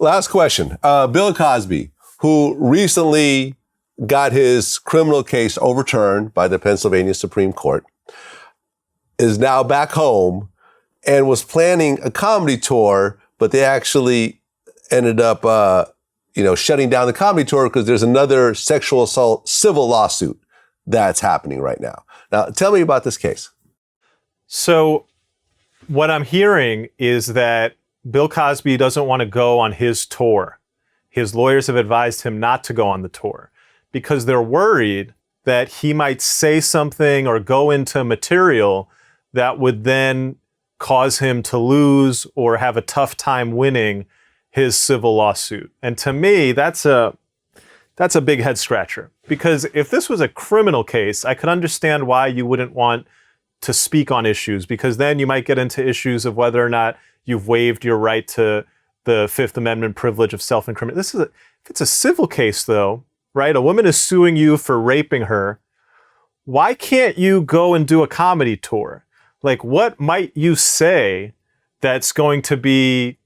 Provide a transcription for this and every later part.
Last question. Bill Cosby, who recently got his criminal case overturned by the Pennsylvania Supreme Court, is now back home and was planning a comedy tour, but they actually ended up, shutting down the comedy tour because there's another sexual assault civil lawsuit that's happening right now. Now, tell me about this case. So what I'm hearing is that Bill Cosby doesn't want to go on his tour. His lawyers have advised him not to go on the tour because they're worried that he might say something or go into material that would then cause him to lose or have a tough time winning his civil lawsuit. And to me, that's a big head scratcher, because if this was a criminal case, I could understand why you wouldn't want to speak on issues, because then you might get into issues of whether or not you've waived your right to the Fifth Amendment privilege of self-incrimination. If it's a civil case though, right? A woman is suing you for raping her. Why can't you go and do a comedy tour? Like, what might you say that's going to be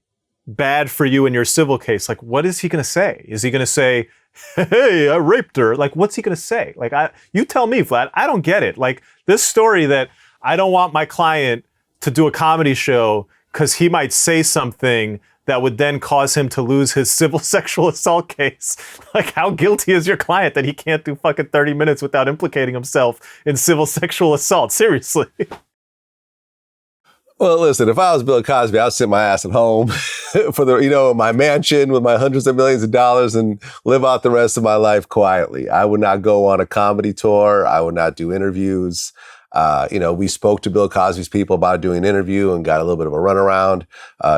bad for you in your civil case? Like, what is he going to say? Is he going to say, hey, I raped her? Like, what's he going to say? Like, you tell me, Vlad. I don't get it. Like, this story that I don't want my client to do a comedy show because he might say something that would then cause him to lose his civil sexual assault case. Like, how guilty is your client that he can't do fucking 30 minutes without implicating himself in civil sexual assault? Seriously. Well, listen, if I was Bill Cosby, I'd sit my ass at home for my mansion with my hundreds of millions of dollars and live out the rest of my life quietly. I would not go on a comedy tour. I would not do interviews. We spoke to Bill Cosby's people about doing an interview and got a little bit of a runaround,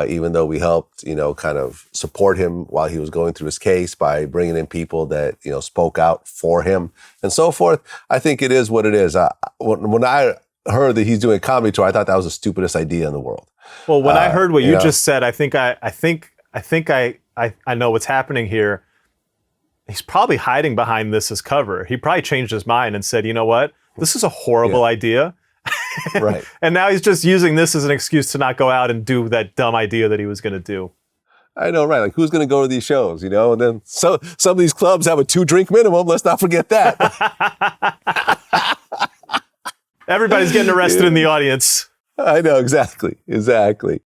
even though we helped, kind of support him while he was going through his case by bringing in people that, spoke out for him and so forth. I think it is what it is. When I heard that he's doing a comedy tour, I thought that was the stupidest idea in the world. Well, when I heard what you just said, I think I know what's happening here. He's probably hiding behind this as cover. He probably changed his mind and said, you know what? This is a horrible idea. Right. And now he's just using this as an excuse to not go out and do that dumb idea that he was going to do. I know, right? Like, who's going to go to these shows, And then some of these clubs have a 2-drink minimum. Let's not forget that. Everybody's getting arrested in the audience. I know, exactly.